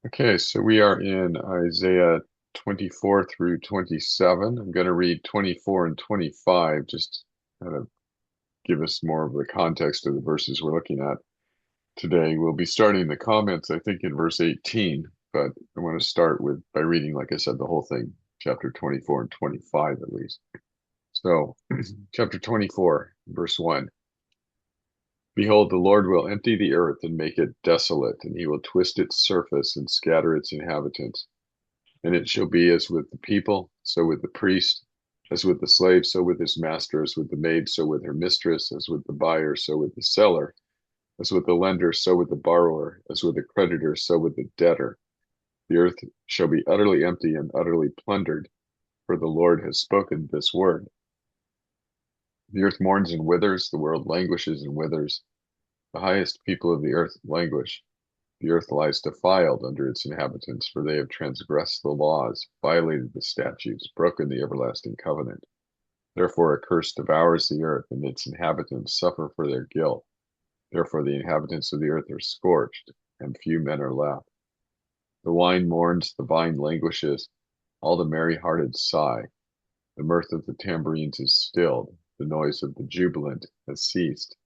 Okay, so we are in Isaiah 24 through 27. I'm going to read 24 and 25, just kind of give us more of the context of the verses we're looking at today. We'll be starting the comments, I think, in verse 18, but I want to start by reading, like I said, the whole thing, chapter 24 and 25 at least. So, chapter 24, verse 1. Behold, the Lord will empty the earth and make it desolate, and he will twist its surface and scatter its inhabitants. And it shall be as with the people, so with the priest, as with the slave, so with his master, as with the maid, so with her mistress, as with the buyer, so with the seller, as with the lender, so with the borrower, as with the creditor, so with the debtor. The earth shall be utterly empty and utterly plundered, for the Lord has spoken this word. The earth mourns and withers, the world languishes and withers. The highest people of the earth languish. The earth lies defiled under its inhabitants, for they have transgressed the laws, violated the statutes, broken the everlasting covenant. Therefore a curse devours the earth, and its inhabitants suffer for their guilt. Therefore the inhabitants of the earth are scorched, and few men are left. The wine mourns, the vine languishes, all the merry-hearted sigh. The mirth of the tambourines is stilled, the noise of the jubilant has ceased,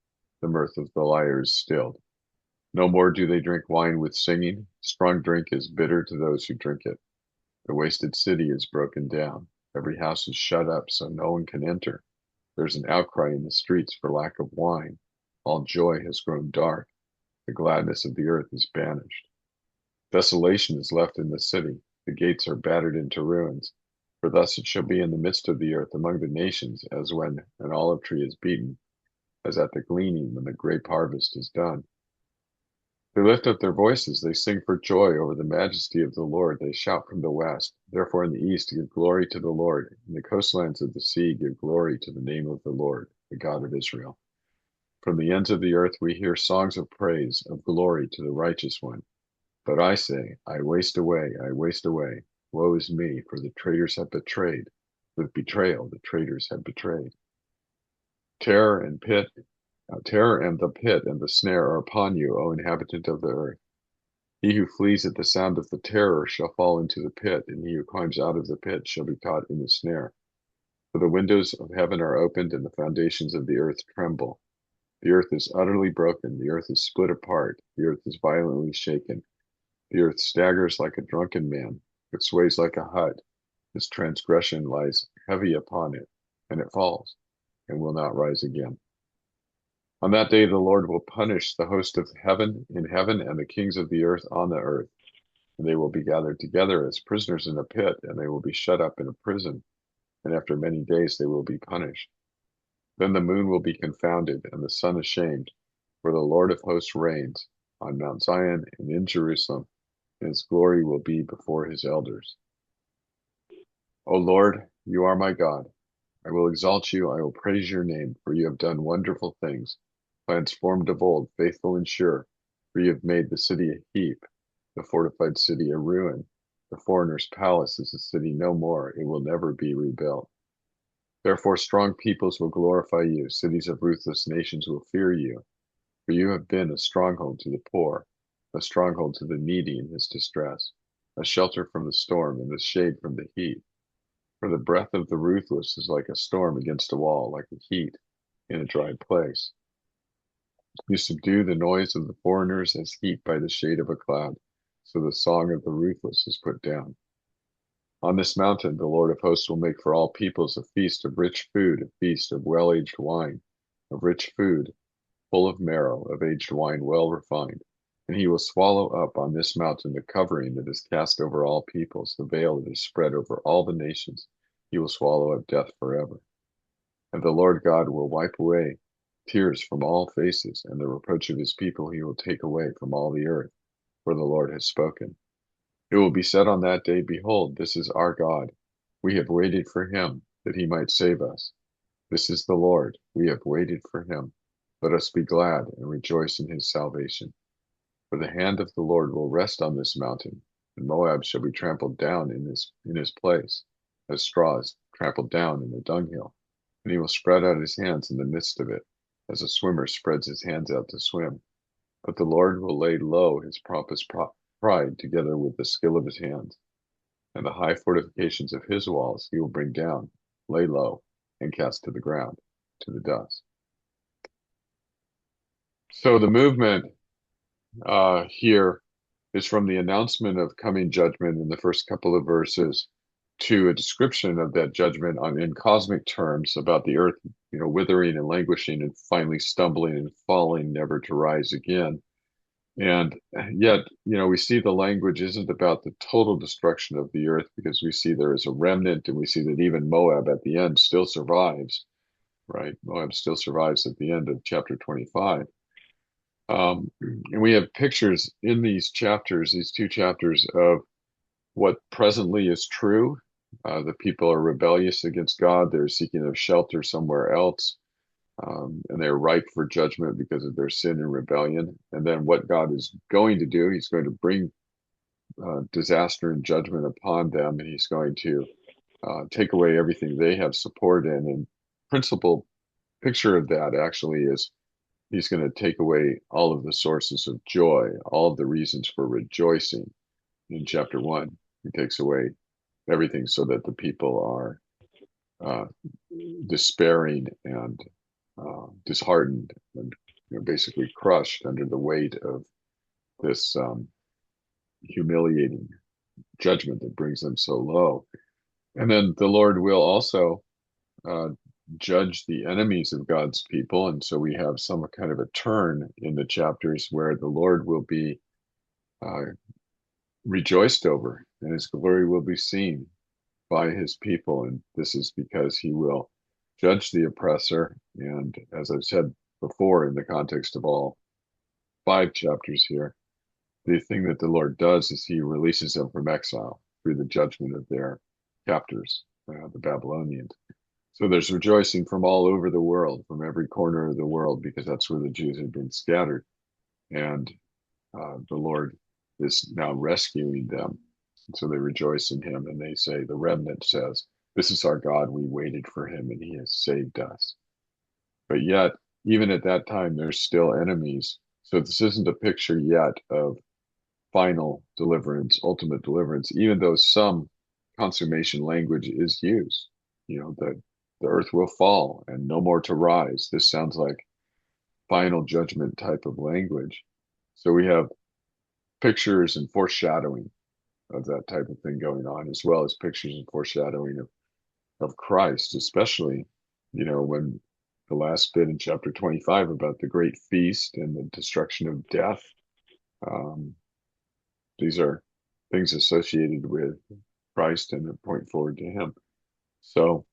the mirth of the lyres stilled. No more do they drink wine with singing. Strong drink is bitter to those who drink it. The wasted city is broken down. Every house is shut up, so no one can enter. There's an outcry in the streets for lack of wine. All joy has grown dark. The gladness of the earth is banished. Desolation is left in the city. The gates are battered into ruins. For thus it shall be in the midst of the earth among the nations, as when an olive tree is beaten, as at the gleaning when the grape harvest is done. They lift up their voices, they sing for joy over the majesty of the Lord. They shout from the west. Therefore, in the east, give glory to the Lord. In the coastlands of the sea, give glory to the name of the Lord, the God of Israel. From the ends of the earth, we hear songs of praise, of glory to the righteous one. But I say, I waste away, I waste away. Woe is me, for the traitors have betrayed. With betrayal, the traitors have betrayed. Terror and pit, terror and the pit and the snare are upon you, O inhabitant of the earth. He who flees at the sound of the terror shall fall into the pit, and he who climbs out of the pit shall be caught in the snare. For the windows of heaven are opened, and the foundations of the earth tremble. The earth is utterly broken, the earth is split apart, the earth is violently shaken. The earth staggers like a drunken man, it sways like a hut. Its transgression lies heavy upon it, and it falls, and will not rise again. On that day the Lord will punish the host of heaven in heaven and the kings of the earth on the earth. And they will be gathered together as prisoners in a pit, and they will be shut up in a prison, and after many days they will be punished. Then the moon will be confounded, and the sun ashamed, for the Lord of hosts reigns on Mount Zion and in Jerusalem, and his glory will be before his elders. O Lord, you are my God. I will exalt you, I will praise your name, for you have done wonderful things, plans formed of old, faithful and sure, for you have made the city a heap, the fortified city a ruin. The foreigner's palace is a city no more, it will never be rebuilt. Therefore, strong peoples will glorify you, cities of ruthless nations will fear you, for you have been a stronghold to the poor, a stronghold to the needy in his distress, a shelter from the storm and a shade from the heat. For the breath of the ruthless is like a storm against a wall, like the heat in a dry place. You subdue the noise of the foreigners as heat by the shade of a cloud, so the song of the ruthless is put down. On this mountain, the Lord of hosts will make for all peoples a feast of rich food, a feast of well-aged wine, of rich food, full of marrow, of aged wine well refined. And he will swallow up on this mountain the covering that is cast over all peoples, the veil that is spread over all the nations. He will swallow up death forever. And the Lord God will wipe away tears from all faces, and the reproach of his people he will take away from all the earth, for the Lord has spoken. It will be said on that day, behold, this is our God. We have waited for him, that he might save us. This is the Lord. We have waited for him. Let us be glad and rejoice in his salvation. For the hand of the Lord will rest on this mountain, and Moab shall be trampled down in his place, as straw is trampled down in the dunghill. And he will spread out his hands in the midst of it, as a swimmer spreads his hands out to swim. But the Lord will lay low his pride together with the skill of his hands, and the high fortifications of his walls he will bring down, lay low, and cast to the ground, to the dust. So the movement here is from the announcement of coming judgment in the first couple of verses to a description of that judgment in cosmic terms about the earth, withering and languishing and finally stumbling and falling, never to rise again. And yet, we see the language isn't about the total destruction of the earth, because we see there is a remnant, and we see that even Moab at the end still survives, right? Moab still survives at the end of chapter 25. And we have pictures in these chapters, these two chapters, of what presently is true. The people are rebellious against God. They're seeking a shelter somewhere else. And they're ripe for judgment because of their sin and rebellion. And then what God is going to do, he's going to bring disaster and judgment upon them, and he's going to take away everything they have support in. And principal picture of that actually is he's going to take away all of the sources of joy, all of the reasons for rejoicing. In chapter 1, he takes away everything so that the people are despairing and disheartened and basically crushed under the weight of this humiliating judgment that brings them so low. And then the Lord will also judge the enemies of God's people. And so we have some kind of a turn in the chapters where the Lord will be rejoiced over, and his glory will be seen by his people. And this is because he will judge the oppressor. And as I've said before, in the context of all 5 chapters here, the thing that the Lord does is he releases them from exile through the judgment of their captors, the Babylonians. So there's rejoicing from all over the world, from every corner of the world, because that's where the Jews had been scattered. And the Lord is now rescuing them. And so they rejoice in him, and they say, the remnant says, this is our God. We waited for him, and he has saved us. But yet, even at that time, there's still enemies. So this isn't a picture yet of final deliverance, ultimate deliverance, even though some consummation language is used. That the earth will fall and no more to rise. This sounds like final judgment type of language. So we have pictures and foreshadowing of that type of thing going on, as well as pictures and foreshadowing of Christ, especially, when the last bit in chapter 25 about the great feast and the destruction of death. These are things associated with Christ and that point forward to him. So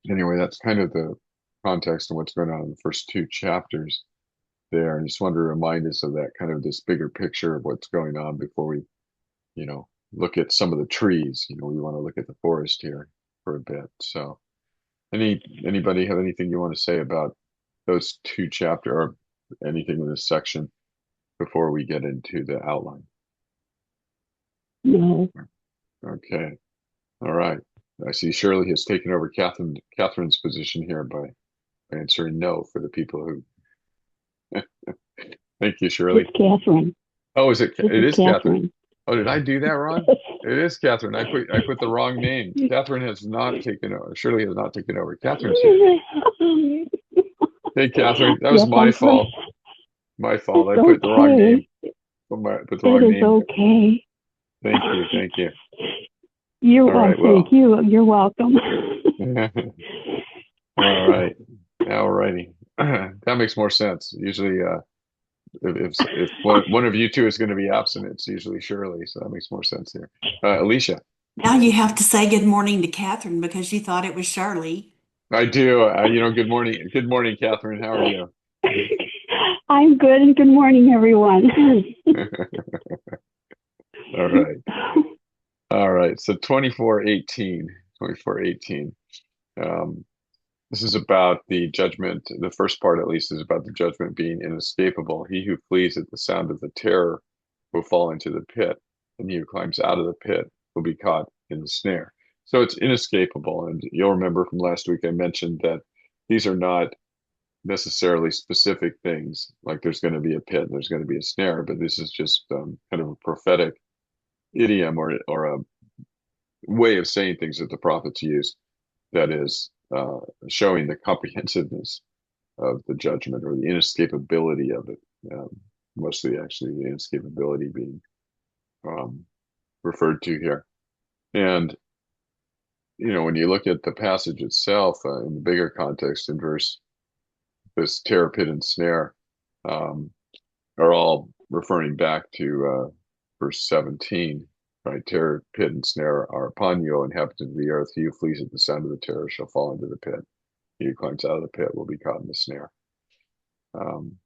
anyway, that's kind of the context and what's going on in the first 2 chapters there. And I just wanted to remind us of that kind of this bigger picture of what's going on before we, look at some of the trees. We want to look at the forest here for a bit. So anybody have anything you want to say about those 2 chapters or anything in this section before we get into the outline? No. Okay. All right. I see Shirley has taken over Catherine's position here by answering no for the people who. Thank you, Shirley. It's Catherine. Oh, is it? This It is is Catherine. Catherine. Oh, did I do that wrong? It is Catherine. I put the wrong name. Catherine has not taken over. Shirley has not taken over. Catherine's here. Hey, Catherine. That was Yes, my I'm fault. My fault. I It's put the wrong name. okay. Put the It wrong is name. okay. Thank you. Thank you. You're All right. thank Well. you. You're welcome. All right. All righty. That makes more sense. Usually, if one of you two is going to be absent, it's usually Shirley. So that makes more sense here. Alicia. Now you have to say good morning to Catherine because you thought it was Shirley. I do. Good morning. Good morning, Catherine. How are you? I'm good, and good morning, everyone. All right. All right. So 24:18. 24:18. This is about the judgment. The first part, at least, is about the judgment being inescapable. He who flees at the sound of the terror will fall into the pit, and he who climbs out of the pit will be caught in the snare. So it's inescapable. And you'll remember from last week, I mentioned that these are not necessarily specific things, like there's going to be a pit and there's going to be a snare, but this is just kind of a prophetic idiom or a way of saying things that the prophets use that is showing the comprehensiveness of the judgment or the inescapability of it. Mostly, actually, the inescapability being um, referred to here. And when you look at the passage itself in the bigger context in this terror, pit, and snare um, are all referring back to verse 17, right? Terror, pit, and snare are upon you, O inhabitant of the earth. He who flees at the sound of the terror shall fall into the pit. He who climbs out of the pit will be caught in the snare. Um,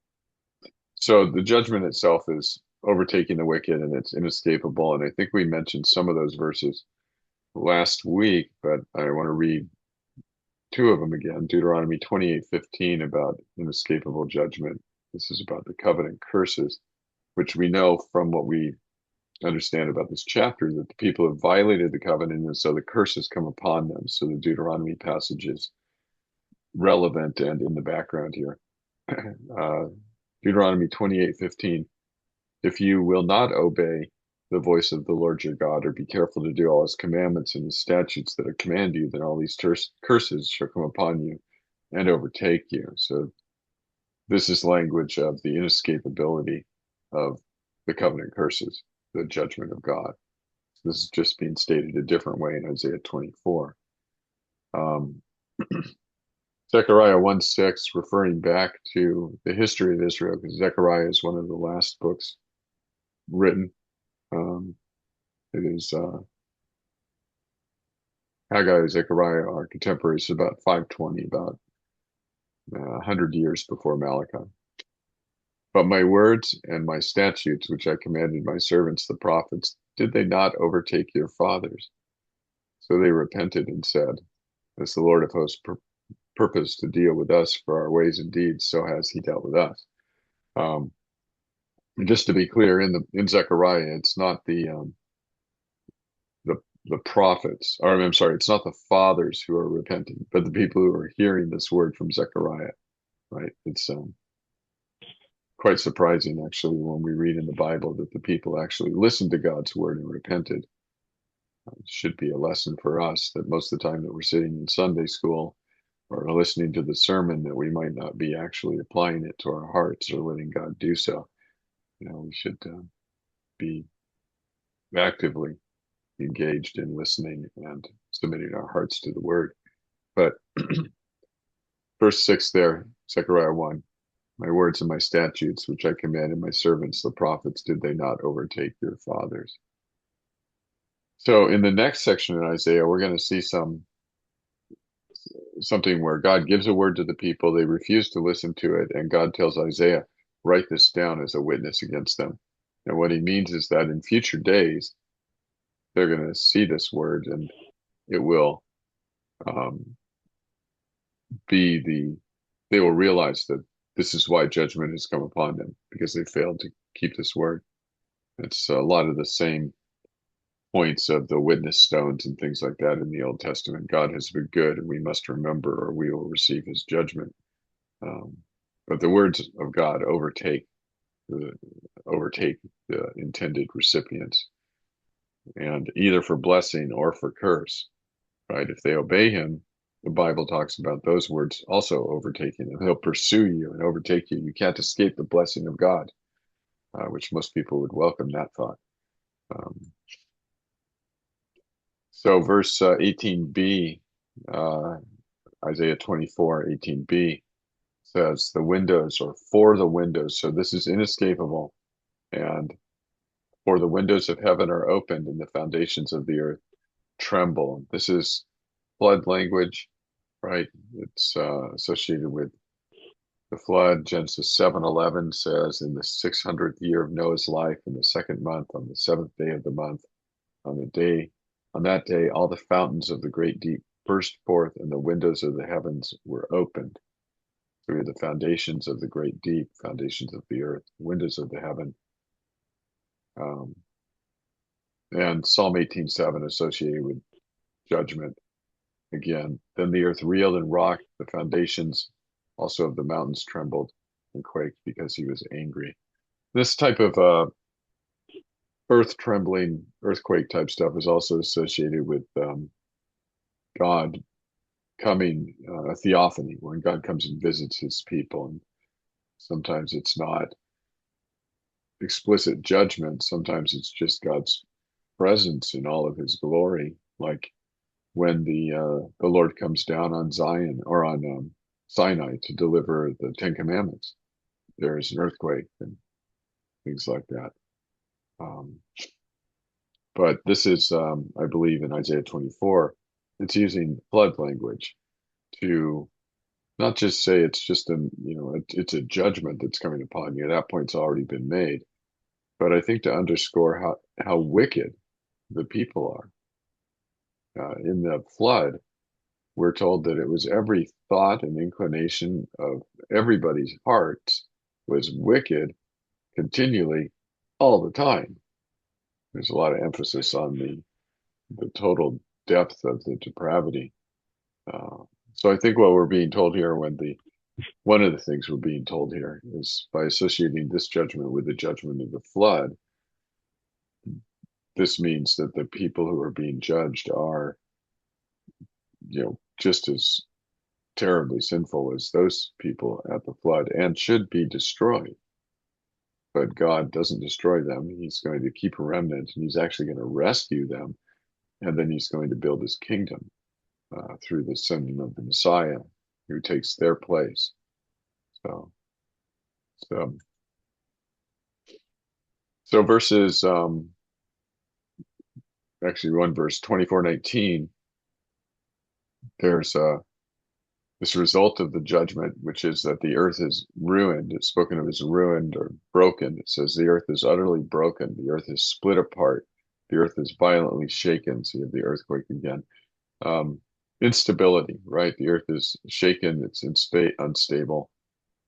so the judgment itself is overtaking the wicked and it's inescapable. And I think we mentioned some of those verses last week, but I want to read two of them again. Deuteronomy 28:15 about inescapable judgment. This is about the covenant curses, which we know from what we understand about this chapter that the people have violated the covenant, and so the curses come upon them. So the Deuteronomy passage is relevant and in the background here. uh, Deuteronomy 28:15. If you will not obey the voice of the Lord your God, or be careful to do all his commandments and his statutes that I command you, then all these curses shall come upon you and overtake you. So this is language of the inescapability of the covenant curses, the judgment of God. This is just being stated a different way in Isaiah 24. Um, Zechariah 1:6, referring back to the history of Israel, because Zechariah is one of the last books written. It is Haggai and Zechariah are contemporaries, about 520, about 100 years before Malachi. But my words and my statutes, which I commanded my servants, the prophets, did they not overtake your fathers? So they repented and said, as the Lord of hosts purposed to deal with us for our ways and deeds, so has he dealt with us. Um, just to be clear, in Zechariah, it's not the prophets, or I'm sorry, it's not the fathers who are repenting, but the people who are hearing this word from Zechariah, right? It's quite surprising, actually, when we read in the Bible that the people actually listened to God's word and repented. It should be a lesson for us that most of the time that we're sitting in Sunday school or listening to the sermon, that we might not be actually applying it to our hearts or letting God do so. We should be actively engaged in listening and submitting our hearts to the word. But verse 6 there, Zechariah 1, my words and my statutes, which I commanded my servants, the prophets, did they not overtake your fathers? So in the next section in Isaiah, we're going to see something where God gives a word to the people. They refuse to listen to it. And God tells Isaiah, write this down as a witness against them. And what he means is that in future days, they're going to see this word and it will um, they will realize that this is why judgment has come upon them, because they failed to keep this word. It's a lot of the same points of the witness stones and things like that in the Old Testament. God has been good and we must remember or we will receive his judgment. But the words of God overtake the intended recipients, and either for blessing or for curse, right? If they obey him, the Bible talks about those words also overtaking them. He'll pursue you and overtake you. You can't escape the blessing of God, which most people would welcome that thought. Um, so verse 18b, uh, Isaiah 24:18b says the windows, or for the windows. So this is inescapable. And for the windows of heaven are opened and the foundations of the earth tremble. This is flood language, right? It's associated with the flood. Genesis 7:11 says, in the 600th year of Noah's life, in the second month, on the seventh day of the month, on that day, all the fountains of the great deep burst forth, and the windows of the heavens were opened. Through the foundations of the great deep, foundations of the earth, windows of the heaven. Um, and Psalm 18:7 associated with judgment. Again, then the earth reeled and rocked, the foundations Also, the mountains trembled and quaked because he was angry. This type of earth trembling, earthquake type stuff is also associated with God coming, a theophany, when God comes and visits his people. And sometimes it's not explicit judgment, sometimes it's just God's presence in all of his glory, like when the Lord comes down on Zion or on Sinai to deliver the Ten Commandments. There is an earthquake and things like that. Um, but this is, I believe, in Isaiah 24, it's using flood language to not just say it's just it's a judgment that's coming upon you. That point's already been made. But I think to underscore how wicked the people are. In the flood, we're told that it was every thought and inclination of everybody's hearts was wicked continually all the time. There's a lot of emphasis on the total depth of the depravity. Uh, so I think what we're being told here, one of the things we're being told here is by associating this judgment with the judgment of the flood, this means that the people who are being judged are, just as terribly sinful as those people at the flood and should be destroyed. But God doesn't destroy them. He's going to keep a remnant and he's actually going to rescue them. And then he's going to build his kingdom through the sending of the Messiah who takes their place. So, so, so verses, actually one verse, 24:19, there's this result of the judgment, which is that the earth is ruined. It's spoken of as ruined or broken. It says the earth is utterly broken. The earth is split apart. The earth is violently shaken. So you have the earthquake again. Instability, right? The earth is shaken. It's unstable.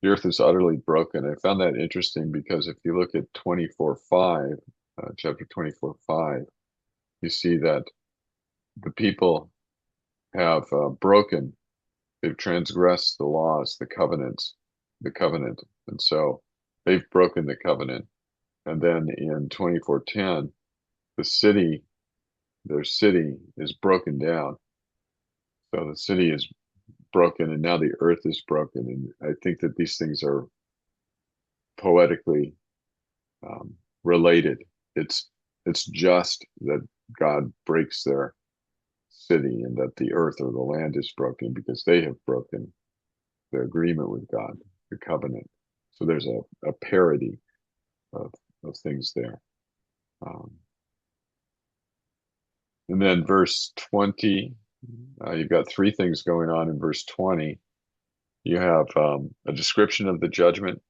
The earth is utterly broken. I found that interesting because if you look at 24:5, chapter 24:5, you see that the people have broken. They've transgressed the laws, the covenant. And so they've broken the covenant. And then in 24:10, their city is broken down. So the city is broken and now the earth is broken. And I think that these things are poetically related. It's just that God breaks their city and that the earth or the land is broken because they have broken the agreement with God, the covenant. So there's a parody of, things there. Um, and then verse 20, you've got three things going on in verse 20. You have a description of the judgment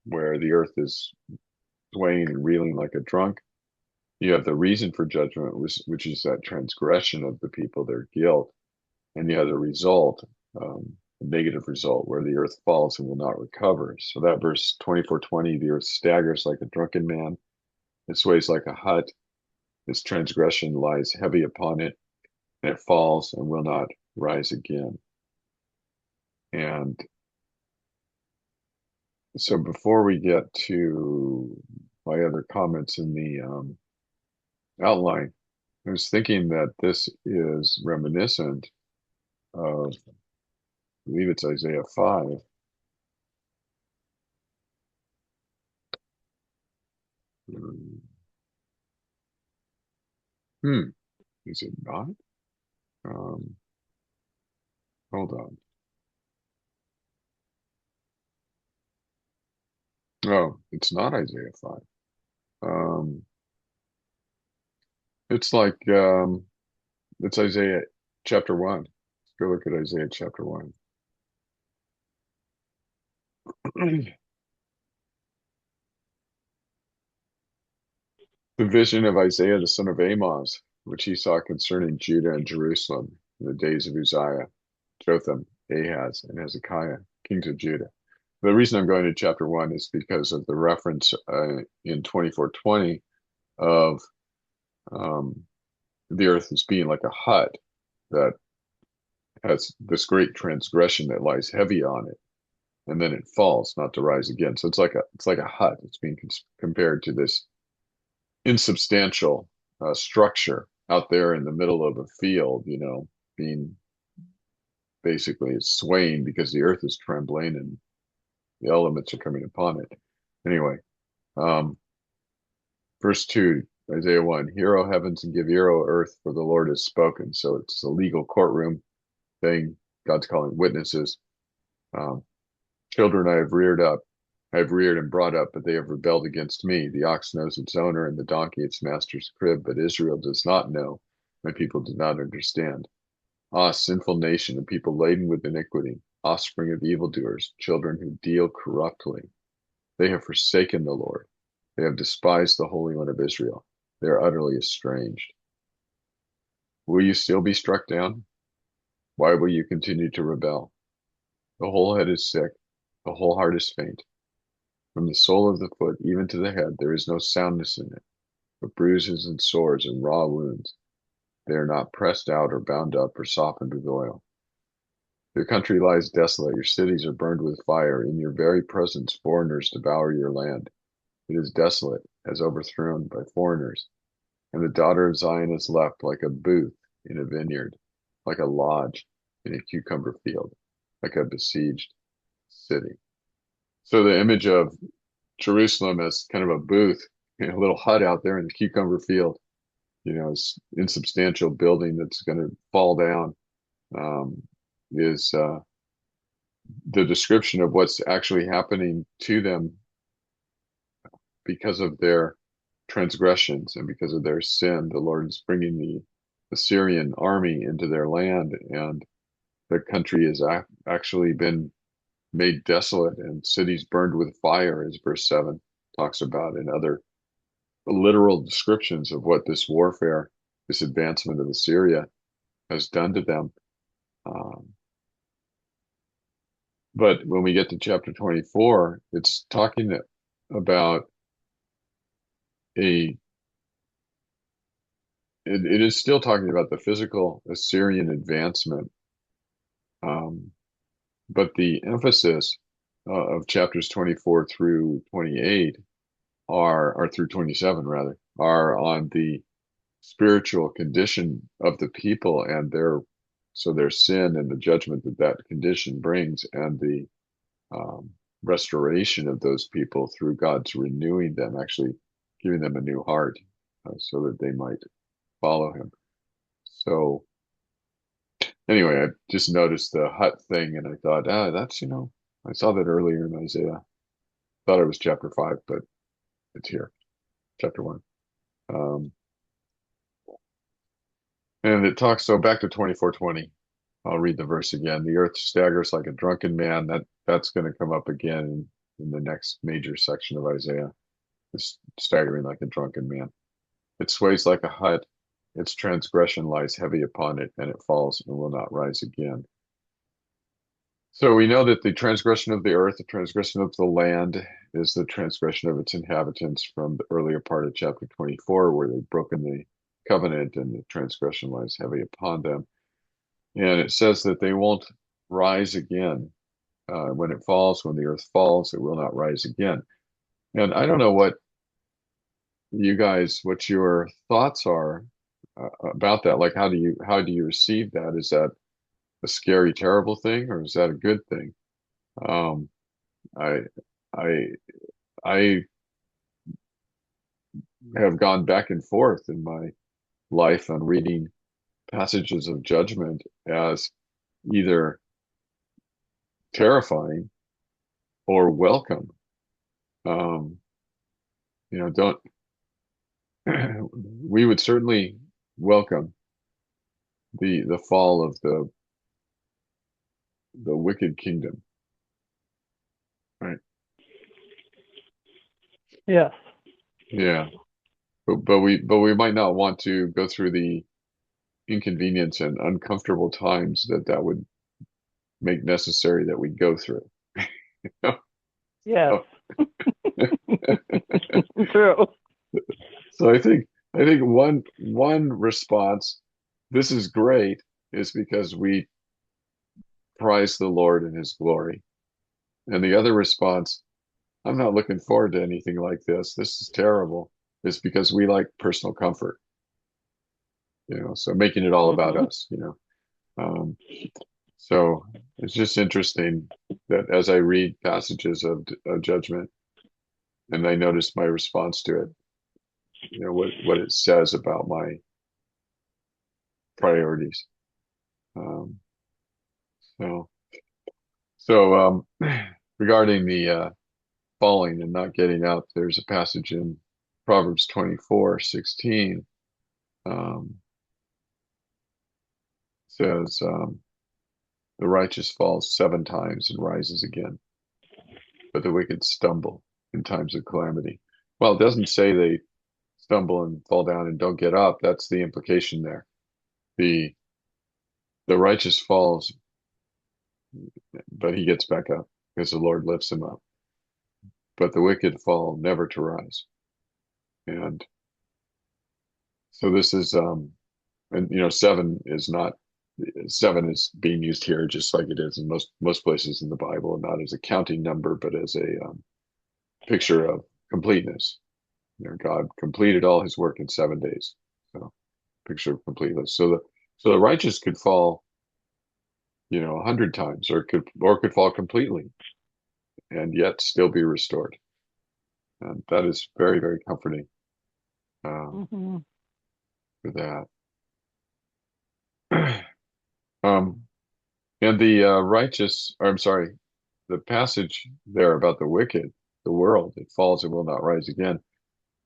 where the earth is swaying and reeling like a drunk. You have the reason for judgment, which is that transgression of the people, their guilt. And you have the result, a negative result, where the earth falls and will not recover. So that verse 24:20, the earth staggers like a drunken man. It sways like a hut. Its transgression lies heavy upon it, and it falls and will not rise again. And so before we get to my other comments in the outline, I was thinking that this is reminiscent of, I believe it's Isaiah 5. Hmm, is it not? Um, hold on. Oh, it's not Isaiah 5. Um, it's like it's Isaiah chapter 1. Let's go look at Isaiah chapter 1. The vision of Isaiah the son of Amos, which he saw concerning Judah and Jerusalem in the days of Uzziah, Jotham, Ahaz, and Hezekiah, kings of Judah. The reason I'm going to chapter 1 is because of the reference in 24:20 of the earth as being like a hut that has this great transgression that lies heavy on it. and then it falls, not to rise again. So it's like a hut. It's being compared to this insubstantial structure out there in the middle of a field, being basically swaying because the earth is trembling and the elements are coming upon it. Anyway, um, verse 2, Isaiah 1, Hear, O heavens, and give ear, O earth, for the Lord has spoken. So it's a legal courtroom thing. God's calling witnesses. Um, Children I have reared and brought up, but they have rebelled against me. The ox knows its owner, and the donkey its master's crib, but Israel does not know. My people do not understand. Ah, sinful nation, a people laden with iniquity, offspring of evildoers, children who deal corruptly. They have forsaken the Lord. They have despised the Holy One of Israel. They are utterly estranged. Will you still be struck down? Why will you continue to rebel? The whole head is sick, the whole heart is faint. From the sole of the foot even to the head, there is no soundness in it, but bruises and sores and raw wounds. They are not pressed out or bound up or softened with oil. Your country lies desolate, your cities are burned with fire. In your very presence, foreigners devour your land. It is desolate, as overthrown by foreigners. And the daughter of Zion is left like a booth in a vineyard, like a lodge in a cucumber field, like a besieged city. So the image of Jerusalem as kind of a booth, a little hut out there in the cucumber field, this insubstantial building that's going to fall down, is the description of what's actually happening to them because of their transgressions and because of their sin. The Lord is bringing the Assyrian army into their land, and the country has actually been made desolate and cities burned with fire, as verse 7 talks about, and other literal descriptions of what this warfare, this advancement of Assyria has done to them. But when we get to chapter 24, it's talking about a it is still talking about the physical Assyrian advancement, but the emphasis of chapters 24 through 28 or through 27 rather, are on the spiritual condition of the people and their sin and the judgment that that condition brings, and the um, restoration of those people through God's renewing them, actually giving them a new heart, so that they might follow him. So anyway, I just noticed the hut thing and I thought, that's, I saw that earlier in Isaiah. Thought it was chapter 5, but it's here, chapter 1. And it talks, so back to 24:20. I'll read the verse again. The earth staggers like a drunken man. That's going to come up again in the next major section of Isaiah. It's staggering like a drunken man. It sways like a hut. Its transgression lies heavy upon it, and it falls and will not rise again. So we know that the transgression of the earth, the transgression of the land, is the transgression of its inhabitants from the earlier part of chapter 24, where they've broken the covenant and the transgression lies heavy upon them. And it says that they won't rise again. When it falls, when the earth falls, it will not rise again. And I don't know what your thoughts are about that. Like, how do you receive that? Is that a scary, terrible thing, or is that a good thing? Um, I, I, I have gone back and forth in my life on reading passages of judgment as either terrifying or welcome. Um, don't we would certainly welcome the fall of the wicked kingdom, right? Yes. Yeah, but we might not want to go through the inconvenience and uncomfortable times that would make necessary that we go through. Yes. So, True. so I think one response, this is great, is because we prize the Lord and his glory. And the other response, I'm not looking forward to anything like this. This is terrible. Is because we like personal comfort, so making it all about Mm-hmm. us. Um, so it's just interesting that as I read passages of judgment and I notice my response to it, what it says about my priorities. Um, so, so regarding the falling and not getting up, there's a passage in Proverbs 24:16 um, says, the righteous falls 7 times and rises again, but the wicked stumble in times of calamity. Well, it doesn't say they stumble and fall down and don't get up. That's the implication there. The the righteous falls, but he gets back up because the Lord lifts him up. But the wicked fall never to rise. And so this is and seven is being used here just like it is in most places in the Bible, not as a counting number, but as a picture of completeness. God completed all his work in 7 days. So picture of completeness. So the righteous could fall, 100 times, or could fall completely and yet still be restored. And that is very, very comforting Mm-hmm. for that. Um, and the righteous, or I'm sorry, the passage there about the wicked, the world, it falls and will not rise again.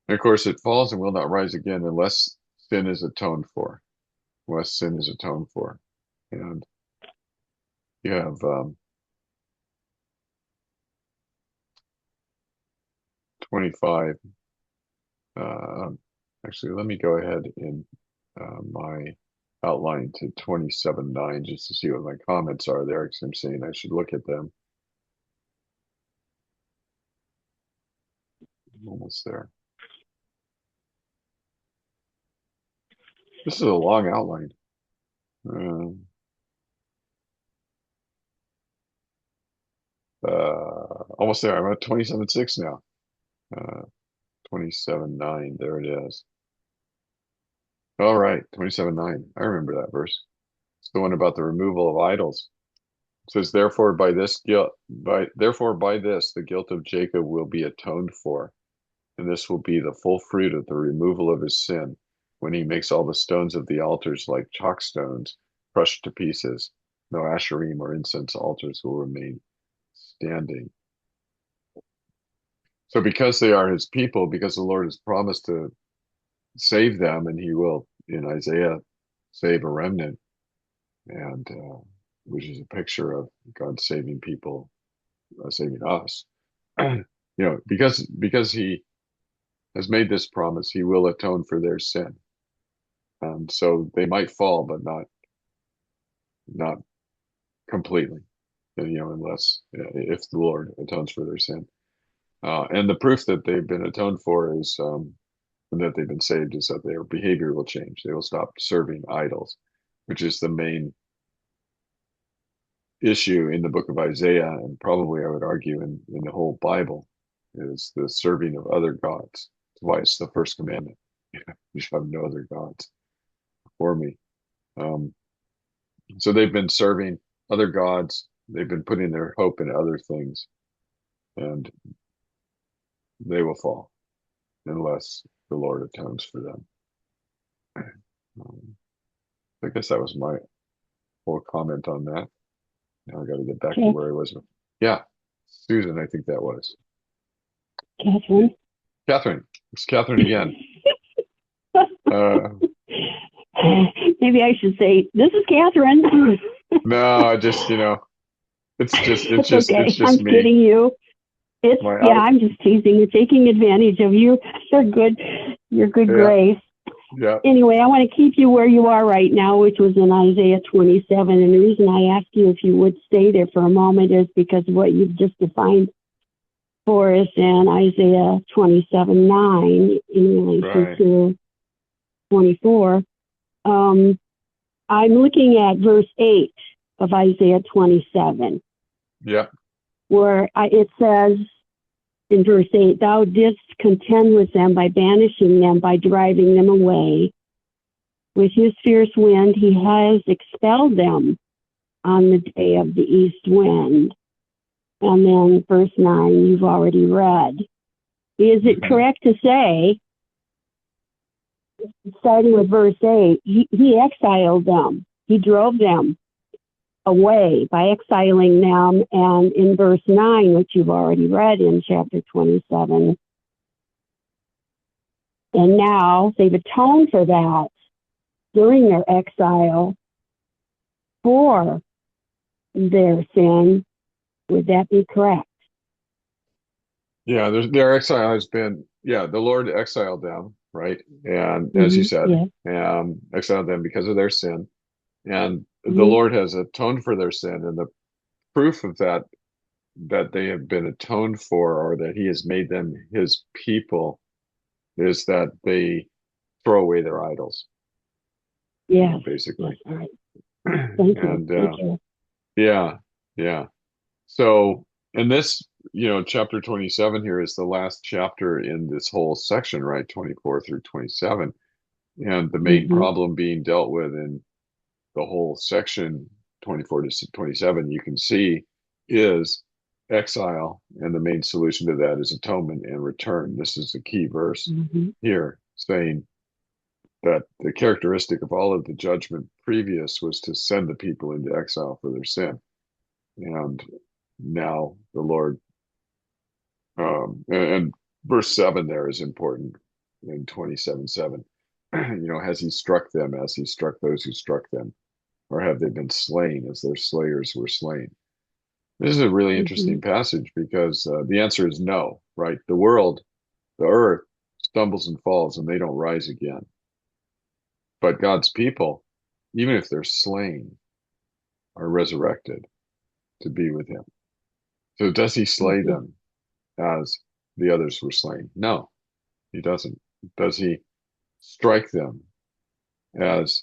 And of course, it falls and will not rise again unless sin is atoned for, unless sin is atoned for. And you have 25. Uh, actually, let me go ahead in my outline to 27:9 just to see what my comments are there, because I'm saying I should look at them. I'm almost there. This is a long outline. Almost there. I'm at 27:6 now. Uh, 27:9. There it is. All right, 27:9. I remember that verse. It's the one about the removal of idols. It says, therefore by this the guilt of Jacob will be atoned for, and this will be the full fruit of the removal of his sin, when he makes all the stones of the altars like chalk stones, crushed to pieces. No asherim or incense altars will remain standing. So because they are his people, because the Lord has promised to save them, and he will, in Isaiah, save a remnant, and which is a picture of God saving people, saving us. Because he has made this promise, he will atone for their sin. And so they might fall, but not completely, unless if the Lord atones for their sin. And the proof that they've been atoned for is and that they've been saved is that their behavior will change. They will stop serving idols, which is the main issue in the book of Isaiah, and probably I would argue in the whole Bible, is the serving of other gods. That's why it's the first commandment. You shall have no other gods before me. Um, so they've been serving other gods. They've been putting their hope in other things, and they will fall unless the Lord atones for them. Um, I guess that was my whole comment on that. Now I got to get back to Okay, where I was. Yeah, Susan, I think that was. Catherine. Catherine. It's Catherine again. Uh, Maybe I should say, this is Catherine. no, I just, it's It's just, it's okay. I'm just me. kidding you. My Yeah, out, I'm just teasing you, taking advantage of you. You're good. Your good yeah, grace. yeah, Anyway, I want to keep you where you are right now, which was in Isaiah 27. And the reason I asked you if you would stay there for a moment is because of what you've just defined for us in Isaiah 27:9 in relation right. to 24. Um, I'm looking at verse 8 of Isaiah 27. Yeah, where it says in verse 8, thou didst contend with them by banishing them, by driving them away. With his fierce wind, he has expelled them on the day of the east wind. And then verse 9, you've already read. Is it correct to say, starting with verse 8, he exiled them. He drove them away by exiling them. And in verse 9, which you've already read in chapter 27, and now they've atoned for that during their exile for their sin. Would that be correct? Yeah, their exile has been, the Lord exiled them, right? And as you said, exiled them because of their sin. And the Lord has atoned for their sin. And the proof of that, that they have been atoned for, or that he has made them his people, is that they throw away their idols. Yeah, basically. Yes, all right. Thank you. And Thank you. yeah. So, and this, chapter 27 here is the last chapter in this whole section, right? 24 through 27. And the main problem being dealt with in the whole section 24 to 27, you can see, is exile. And the main solution to that is atonement and return. This is the key verse here, saying that the characteristic of all of the judgment previous was to send the people into exile for their sin. And now the Lord, and verse 7 there is important in 27:7. Has he struck them as he struck those who struck them? Or have they been slain as their slayers were slain? This is a really interesting passage because the answer is no, right? The world, the earth, stumbles and falls and they don't rise again. But God's people, even if they're slain, are resurrected to be with him. So does he slay them as the others were slain? No, he doesn't. Does he strike them as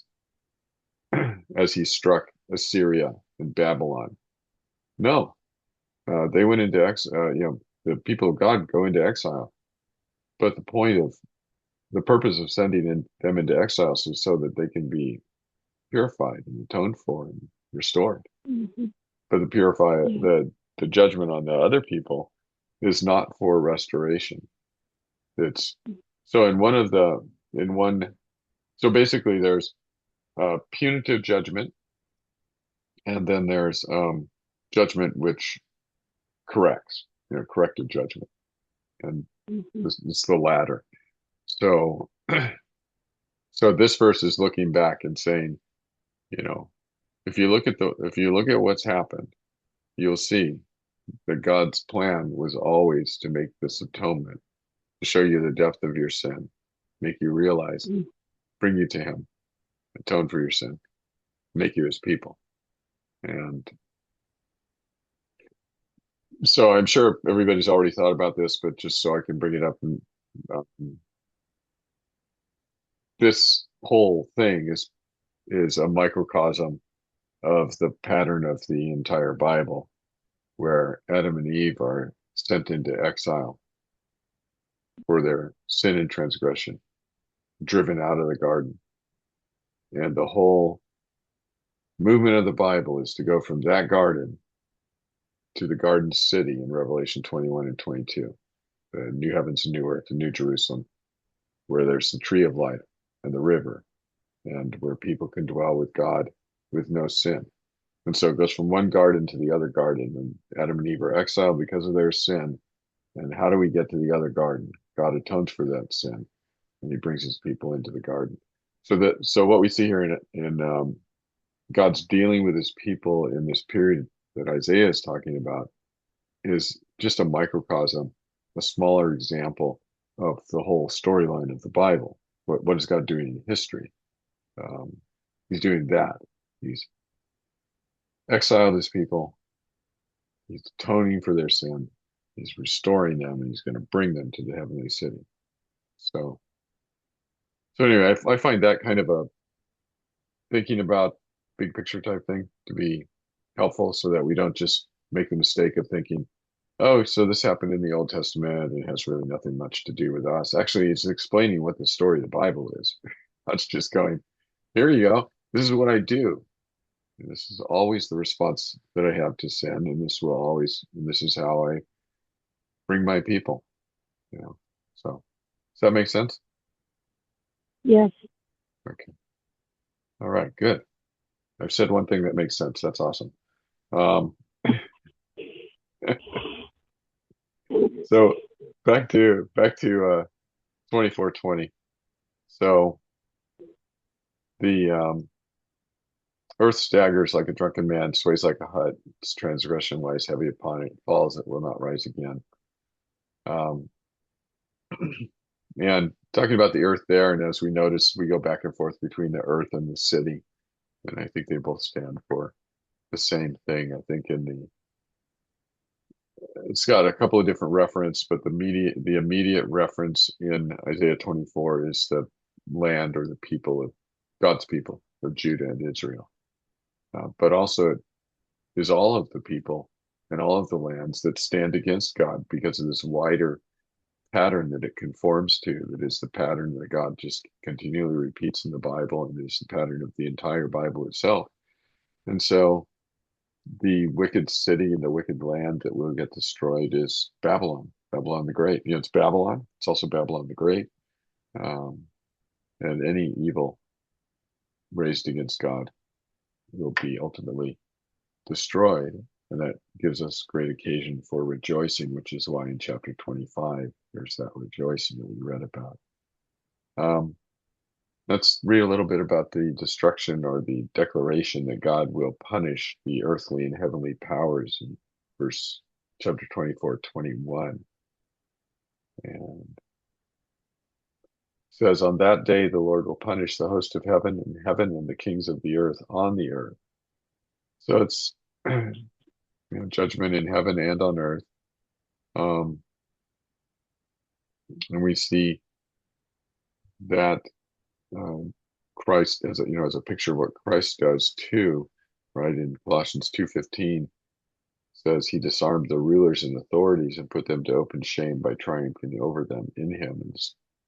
as he struck Assyria and Babylon? No. They went into exile. The people of God go into exile. But the purpose of sending them into exile is so that they can be purified and atoned for and restored. But the judgment on the other people is not for restoration. It's so so basically there's punitive judgment, and then there's judgment which corrects, corrective judgment, and it's the latter. So so this verse is looking back and saying, if you look at what's happened, you'll see that God's plan was always to make this atonement, to show you the depth of your sin, make you realize, bring you to him, atone for your sin, make you his people. And so I'm sure everybody's already thought about this, but just so I can bring it up, and this whole thing is a microcosm of the pattern of the entire Bible, where Adam and Eve are sent into exile for their sin and transgression, driven out of the garden. And the whole movement of the Bible is to go from that garden to the garden city in Revelation 21 and 22, the new heavens and new earth, the new Jerusalem, where there's the tree of life and the river, and where people can dwell with God with no sin. And so it goes from one garden to the other garden, and Adam and Eve are exiled because of their sin. And how do we get to the other garden? God atones for that sin, and he brings his people into the garden. So what we see here in God's dealing with his people in this period that Isaiah is talking about is just a microcosm, a smaller example of the whole storyline of the Bible. What is God doing in history? He's doing that. He's exiled his people. He's atoning for their sin. He's restoring them, and he's going to bring them to the heavenly city. So anyway, I find that kind of a thinking about big picture type thing to be helpful, so that we don't just make the mistake of thinking, oh, so this happened in the Old Testament and it has really nothing much to do with us. Actually, it's explaining what the story of the Bible is. That's just going, here you go. This is what I do. And this is always the response that I have to sin, and this is how I bring my people, you know. So, does that make sense? Yes. Okay. All right, good. I've said one thing that makes sense. That's awesome. Um, so back to 24:20. So the earth staggers like a drunken man, sways like a hut. Its transgression lies heavy upon it, falls, it will not rise again. Um, and talking about the earth there, and as we notice, we go back and forth between the earth and the city, and I think they both stand for the same thing. I think it's got a couple of different reference, but the immediate reference in Isaiah 24 is the land or the people of God's people of Judah and Israel. But also it is all of the people and all of the lands that stand against God because of this wider pattern that it conforms to, that is the pattern that God just continually repeats in the Bible, and is the pattern of the entire Bible itself. And so the wicked city and the wicked land that will get destroyed is Babylon, Babylon the Great. You know, it's Babylon. It's also Babylon the Great. Um, and any evil raised against God will be ultimately destroyed. And that gives us great occasion for rejoicing, which is why in chapter 25, there's that rejoicing that we read about. Um, let's read a little bit about the destruction or the declaration that God will punish the earthly and heavenly powers in verse chapter 24:21. And says, on that day, the Lord will punish the host of heaven and the kings of the earth on the earth. So it's judgment in heaven and on earth. Um, and we see that Christ as a picture of what Christ does too, right? In Colossians 2:15 says he disarmed the rulers and authorities and put them to open shame by triumphing over them in him. And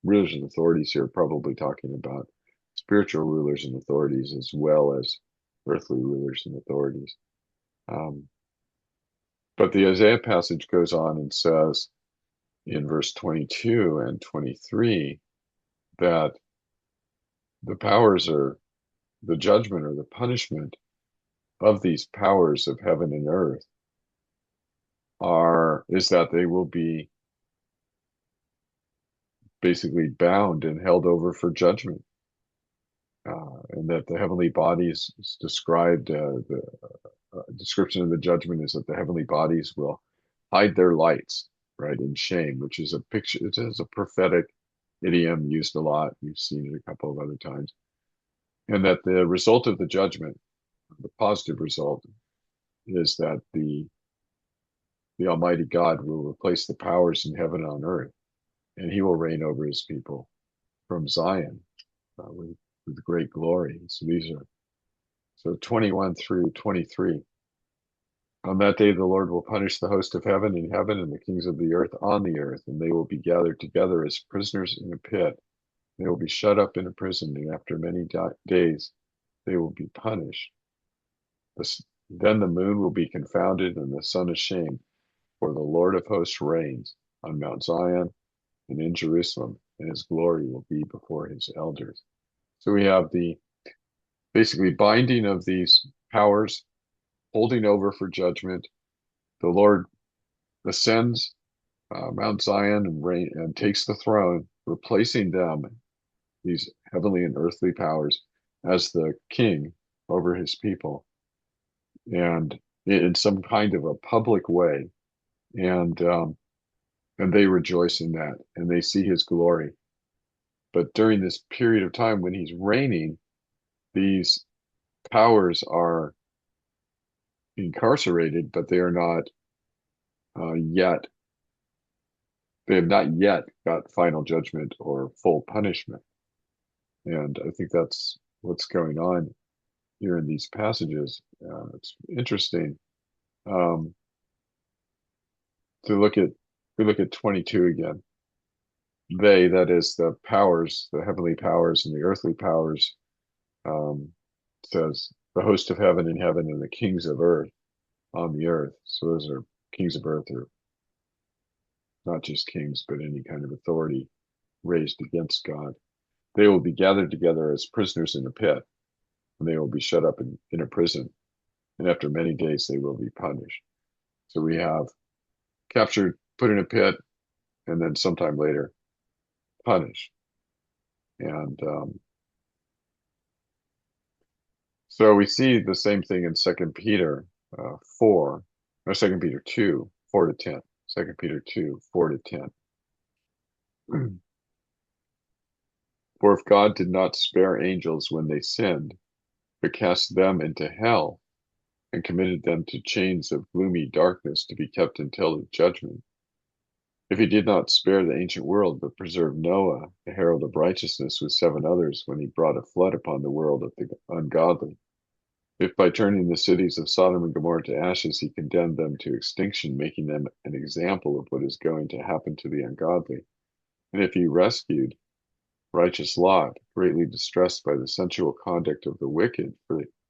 rulers and authorities here are probably talking about spiritual rulers and authorities as well as earthly rulers and authorities. But the Isaiah passage goes on and says in verse 22 and 23 that the powers are the judgment or the punishment of these powers of heaven and earth is that they will be basically bound and held over for judgment. And that the heavenly bodies is described, the description of the judgment is that the heavenly bodies will hide their lights, right, in shame, which is a picture, it is a prophetic idiom used a lot. You've seen it a couple of other times. And that the result of the judgment, the positive result, is that the Almighty God will replace the powers in heaven and on earth, and he will reign over his people from Zion with great glory. So 21 through 23. On that day, the Lord will punish the host of heaven and the kings of the earth on the earth, and they will be gathered together as prisoners in a pit. They will be shut up in a prison, and after many days, they will be punished. Then the moon will be confounded and the sun ashamed, for the Lord of hosts reigns on Mount Zion and in Jerusalem, and his glory will be before his elders. So we have the basically binding of these powers, holding over for judgment. The Lord ascends Mount Zion and takes the throne, replacing them, these heavenly and earthly powers, as the king over his people, and in some kind of a public way. And they rejoice in that, and they see his glory. But during this period of time when he's reigning, these powers are incarcerated, but they are not yet, they have not yet got final judgment or full punishment. And I think that's what's going on here in these passages. It's interesting. to look at we look at 22 again. They, that is the powers, the heavenly powers and the earthly powers, um, says the host of heaven in heaven and the kings of earth on the earth. So those are kings of earth, are not just kings, but any kind of authority raised against God. They will be gathered together as prisoners in a pit, and they will be shut up in a prison. And after many days, they will be punished. So we have captured, put in a pit, and then sometime later punished. And so we see the same thing in Second Peter 4, or Second Peter 2, 4 to 10. Second Peter 2, 4 to 10. For if God did not spare angels when they sinned, but cast them into hell and committed them to chains of gloomy darkness to be kept until the judgment. If he did not spare the ancient world, but preserved Noah, the herald of righteousness, with 7 others, when he brought a flood upon the world of the ungodly, if by turning the cities of Sodom and Gomorrah to ashes, he condemned them to extinction, making them an example of what is going to happen to the ungodly, and if he rescued righteous Lot, greatly distressed by the sensual conduct of the wicked,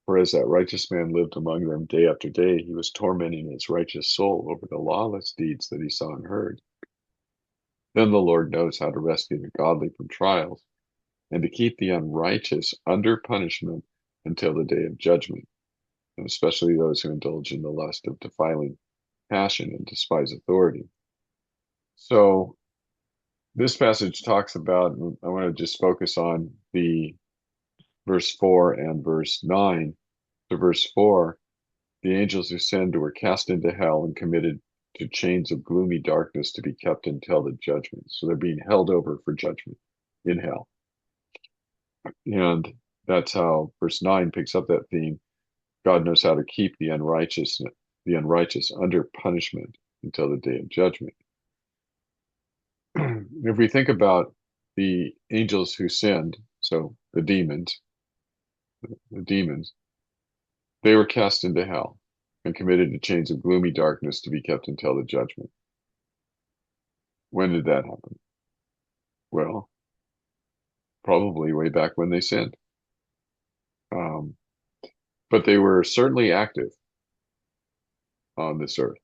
for as that righteous man lived among them day after day, he was tormenting his righteous soul over the lawless deeds that he saw and heard. Then the Lord knows how to rescue the godly from trials and to keep the unrighteous under punishment until the day of judgment, and especially those who indulge in the lust of defiling passion and despise authority. So this passage talks about, and I want to just focus on the verse 4 and verse 9. To verse 4, the angels who sinned were cast into hell and committed to chains of gloomy darkness to be kept until the judgment. So they're being held over for judgment in hell. And that's how verse 9 picks up that theme. God knows how to keep the unrighteous under punishment until the day of judgment. If we think about the angels who sinned, so the demons, they were cast into hell and committed to chains of gloomy darkness to be kept until the judgment. When did that happen? Well, probably way back when they sinned. Um, but they were certainly active on this earth.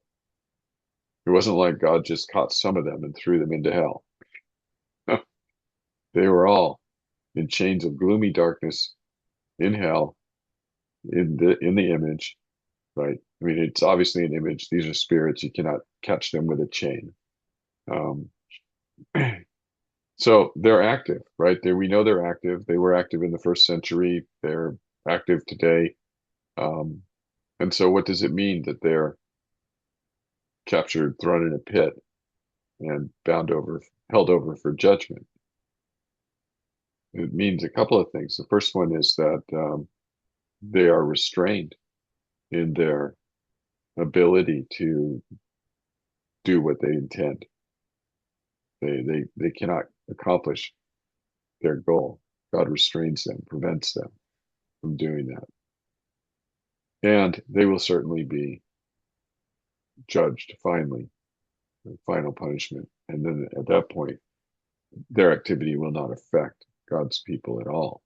It wasn't like God just caught some of them and threw them into hell. They were all in chains of gloomy darkness in hell, in the image, right? I mean, it's obviously an image. These are spirits. You cannot catch them with a chain. Um, so they're active, right? We know they're active. They were active in the first century. They're active today. Um, and so what does it mean that they're captured, thrown in a pit, and held over for judgment? It means a couple of things. The first one is that they are restrained in their ability to do what they intend. They cannot accomplish their goal. God restrains them, prevents them from doing that. And they will certainly be judged finally, final punishment. And then at that point, their activity will not affect God's people at all.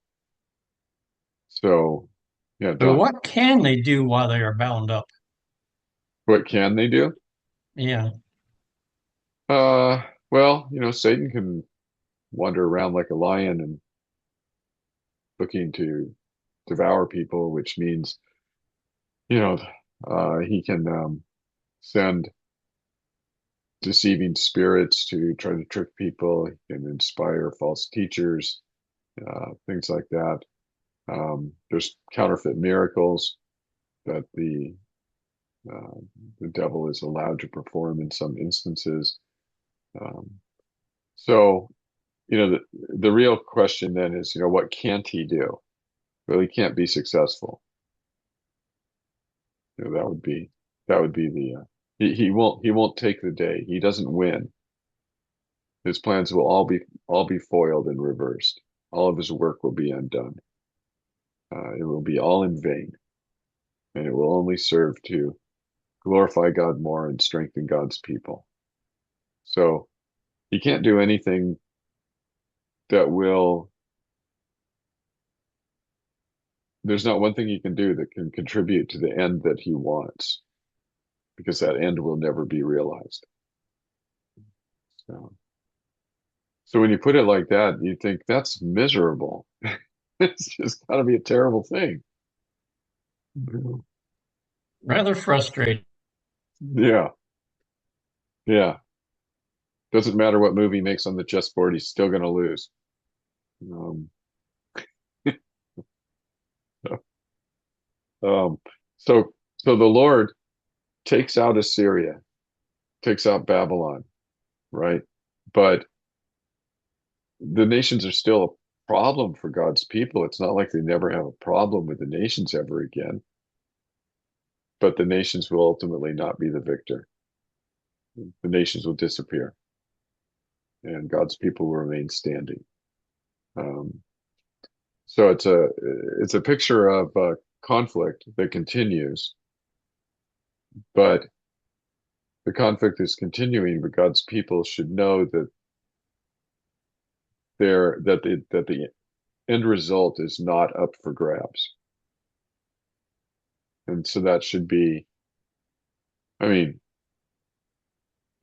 So, yeah, So Don, what can they do while they are bound up? what can they do? Yeah. Uh, well, Satan can wander around like a lion and looking to devour people, which means, you know, he can send deceiving spirits to try to trick people. He can inspire false teachers, things like that. There's counterfeit miracles that uh, the devil is allowed to perform in some instances. Um, so, the real question then is, what can't he do? Well, he can't be successful. That would be the he won't take the day. He doesn't win. His plans will all be foiled and reversed. All of his work will be undone. It will be all in vain, and it will only serve to glorify God more and strengthen God's people. So he can't do anything that will, there's not one thing he can do that can contribute to the end that he wants, because that end will never be realized. So, so when you put it like that, you think that's miserable. It's just got to be a terrible thing. Rather frustrating. Yeah, yeah. Doesn't matter what move he makes on the chessboard, he's still going to lose. Um, um, so, so the Lord takes out Assyria, takes out Babylon, right? But the nations are still a problem for God's people. It's not like they never have a problem with the nations ever again, but the nations will ultimately not be the victor. The nations will disappear, and God's people will remain standing. Um, so it's a picture of conflict that continues, but the conflict is continuing. But God's people should know that the end result is not up for grabs, and so that should be. I mean,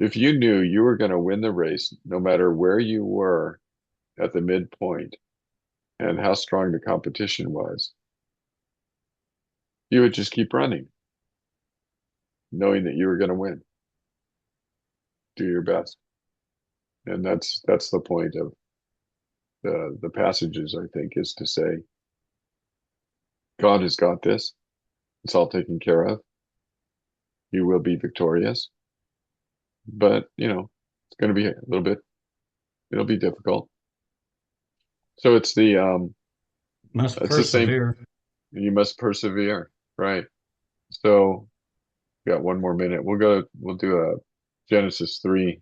if you knew you were going to win the race, no matter where you were at the midpoint and how strong the competition was, you would just keep running, knowing that you were going to win. Do your best. And that's the point of the passages, I think, is to say, God has got this. It's all taken care of. You will be victorious. But, it's going to be a little bit, it'll be difficult. So Must it's the same. persevere. You must persevere, right? So got one more minute. We'll do a Genesis 3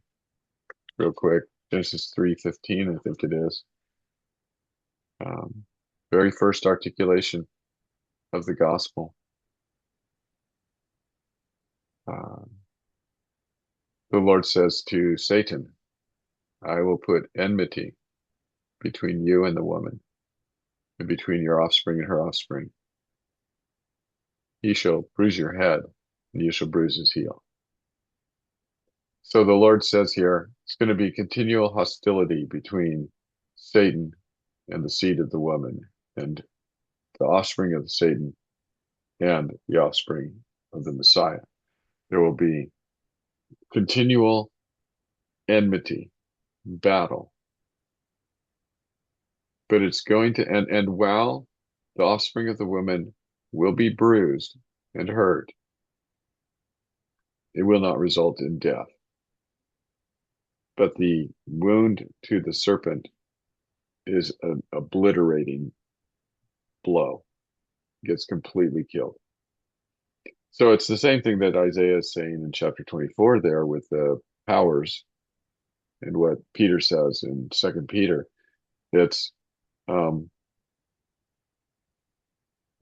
real quick. Genesis 3:15, I think it is. Um, very first articulation of the gospel. Uh, the Lord says to Satan, I will put enmity between you and the woman, and between your offspring and her offspring. He shall bruise your head, and you shall bruise his heel. So the Lord says here, it's going to be continual hostility between Satan and the seed of the woman, and the offspring of Satan and the offspring of the Messiah. There will be continual enmity, battle, but it's going to end. And while the offspring of the woman will be bruised and hurt, it will not result in death. But the wound to the serpent is an obliterating blow, gets completely killed. So it's the same thing that Isaiah is saying in chapter 24 there with the powers and what Peter says in Second Peter. It's um,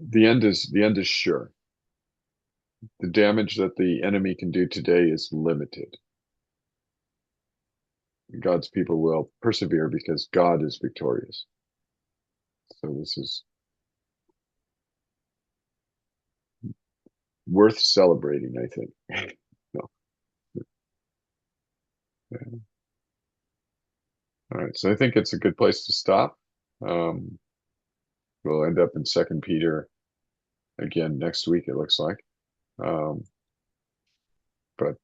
the end is sure. The damage that the enemy can do today is limited. God's people will persevere because God is victorious. So this is worth celebrating, I think. No. Yeah. All right, so I think it's a good place to stop. Um, we'll end up in Second Peter again next week, it looks like. Um, but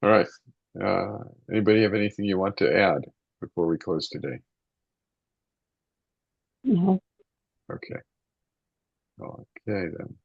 all right. Uh, Anybody have anything you want to add before we close today? No. Okay. Okay then.